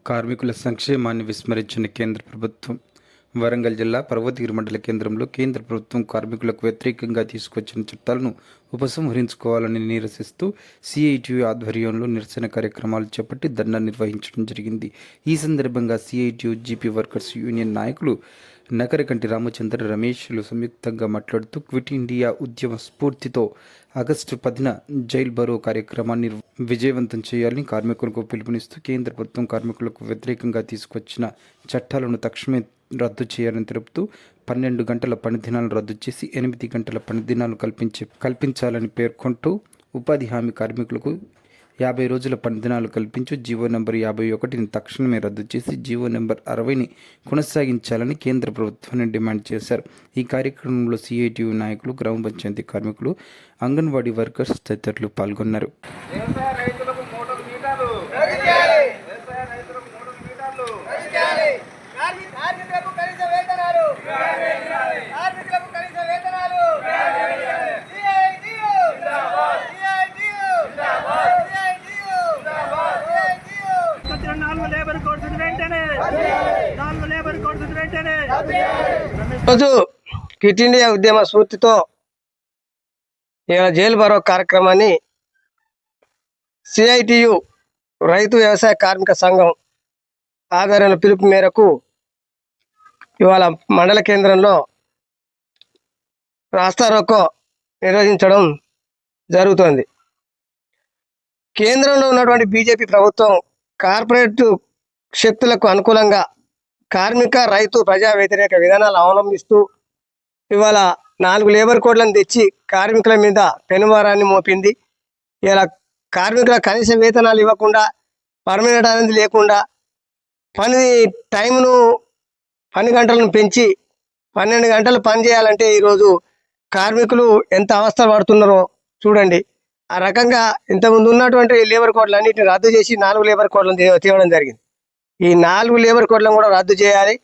కార్మికుల సంక్షేమాన్ని విస్మరించిన కేంద్ర ప్రభుత్వం. వరంగల్ జిల్లా పర్వతగిరి మండల కేంద్రంలో కేంద్ర ప్రభుత్వం కార్మికులకు వ్యతిరేకంగా తీసుకొచ్చిన చట్టాలను ఉపసంహరించుకోవాలని నిరసిస్తూ సిఐటియు ఆధ్వర్యంలో నిరసన కార్యక్రమాలు చేపట్టి ధర్నా నిర్వహించడం జరిగింది. ఈ సందర్భంగా సిఐటియు జీపీ వర్కర్స్ యూనియన్ నాయకులు నకరకంటి రామచంద్ర రమేష్లు సంయుక్తంగా మాట్లాడుతూ క్విట్ ఇండియా ఉద్యమ స్ఫూర్తితో ఆగస్టు 10న జైల్ బరో కార్యక్రమాన్ని విజయవంతం చేయాలని కార్మికులకు పిలుపునిస్తూ కేంద్ర ప్రభుత్వం కార్మికులకు వ్యతిరేకంగా తీసుకొచ్చిన చట్టాలను తక్షణమే రద్దు చేయాలని తెలుపుతూ 12 గంటల పని దినాలను రద్దు చేసి 8 గంటల పని దినాలు కల్పించాలని పేర్కొంటూ ఉపాధి హామీ కార్మికులకు 50 రోజుల పని దినాలు కల్పించు జీవో నెంబర్ 51ని తక్షణమే రద్దు చేసి జీవో నెంబర్ 60ని కొనసాగించాలని కేంద్ర ప్రభుత్వాన్ని డిమాండ్ చేశారు. ఈ కార్యక్రమంలో సిఐటియు నాయకులు, గ్రామ పంచాయతీ కార్మికులు, అంగన్వాడీ వర్కర్స్ తదితరులు పాల్గొన్నారు. రోజు క్విట్ ఇండియా ఉద్యమ స్ఫూర్తితో జైలు బరో కార్యక్రమాన్ని సిఐటియు రైతు వ్యవసాయ కార్మిక సంఘం ఆధ్వర్యంలో పిలుపు మేరకు ఇవాళ మండల కేంద్రంలో రాస్తారోకో నిర్వహించడం జరుగుతోంది. కేంద్రంలో ఉన్నటువంటి బీజేపీ ప్రభుత్వం కార్పొరేట్ శక్తులకు అనుకూలంగా కార్మిక, రైతు, ప్రజా వ్యతిరేక విధానాలు అవలంబిస్తూ ఇవాళ 4 లేబర్ కోడ్లను తెచ్చి కార్మికుల మీద పెనుభారాన్ని మోపింది. ఇలా కార్మికుల కనీస వేతనాలు ఇవ్వకుండా, పర్మనెంట్ అనేది లేకుండా, పని గంటలను పెంచి 12 గంటలు పని చేయాలంటే ఈరోజు కార్మికులు ఎంత అవస్థ పడుతున్నారో చూడండి. ఆ రకంగా ఇంతకుముందు ఉన్నటువంటి లేబర్ కోడ్లన్నింటిని రద్దు చేసి 4 లేబర్ కోడ్లను తేవడం జరిగింది. ఈ 4 లేబర్ కోడ్లను కూడా రద్దు చేయాలి.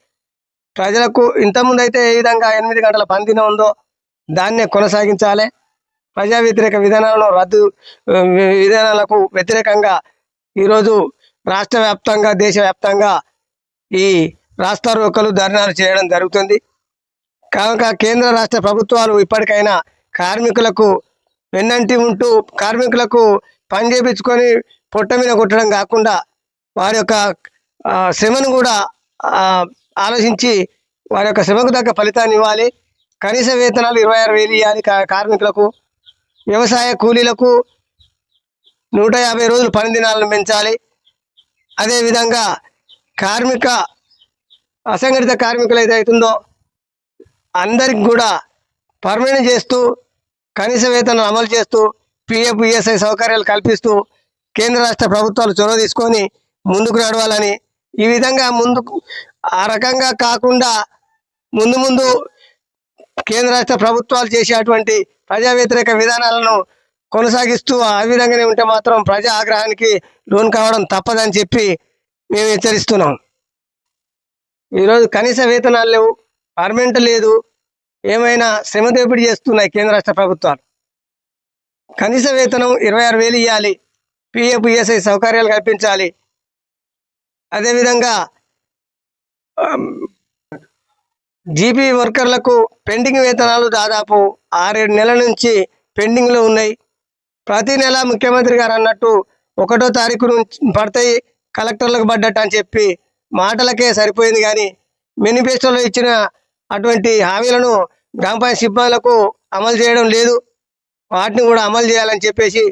ప్రజలకు ఇంతకుముందు అయితే ఏ విధంగా 8 గంటల పని దినం ఉందో దాన్నే కొనసాగించాలి. ప్రజా వ్యతిరేక విధానాలకు వ్యతిరేకంగా ఈరోజు రాష్ట్ర వ్యాప్తంగా, దేశవ్యాప్తంగా ఈ రాస్తారోకలు, ధర్నాలు చేయడం జరుగుతుంది. కనుక కేంద్ర రాష్ట్ర ప్రభుత్వాలు ఇప్పటికైనా కార్మికులకు వెన్నంటి ఉంటూ కార్మికులకు పని చేయించుకొని పొట్ట మీద కొట్టడం కాకుండా వారి యొక్క శ్రమను కూడా ఆలోచించి వారి యొక్క శ్రమకు తగ్గ ఫలితాన్ని ఇవ్వాలి. కనీస వేతనాలు 26,000 ఇవ్వాలి కార్మికులకు. వ్యవసాయ కూలీలకు 150 రోజులు పని దినాలను పెంచాలి. అదేవిధంగా అసంఘటిత కార్మికులు ఏదైతే అవుతుందో అందరికి కూడా పర్మనెంట్ చేస్తూ, కనీస వేతనం అమలు చేస్తూ, పిఎఫ్, ఈఎస్ఐ సౌకర్యాలు కల్పిస్తూ కేంద్ర రాష్ట్ర ప్రభుత్వాలు చొరవ తీసుకొని ముందుకు నడవాలని, ఈ విధంగా ఆ రకంగా కాకుండా ముందు కేంద్ర రాష్ట్ర ప్రభుత్వాలు చేసేటువంటి ప్రజా వ్యతిరేక విధానాలను కొనసాగిస్తూ ఆ విధంగానే ఉంటే మాత్రం ప్రజా ఆగ్రహానికి లోన్ కావడం తప్పదని చెప్పి మేము హెచ్చరిస్తున్నాం. ఈరోజు కనీస వేతనాలు లేవు, పర్మనెంట్ లేదు, ఏమైనా శ్రమ దోపిడీ చేస్తున్నాయి కేంద్ర రాష్ట్ర ప్రభుత్వాలు. కనీస వేతనం 26,000 ఇవ్వాలి, పిఎఫ్, ఈఎస్ఐ సౌకర్యాలు కల్పించాలి. అదేవిధంగా జీపీ వర్కర్లకు పెండింగ్ వేతనాలు దాదాపు 6-7 నెలల నుంచి పెండింగ్లో ఉన్నాయి. ప్రతి నెల ముఖ్యమంత్రి గారు అన్నట్టు 1వ తారీఖు నుంచి పడతాయి, కలెక్టర్లకు పడ్డట్టు అని చెప్పి మాటలకే సరిపోయింది. కానీ మేనిఫెస్టోలో ఇచ్చిన అటువంటి హామీలను గ్రామ పంచాయతీ సిబ్బందులకు అమలు చేయడం లేదు. వాటిని కూడా అమలు చేయాలని చెప్పేసి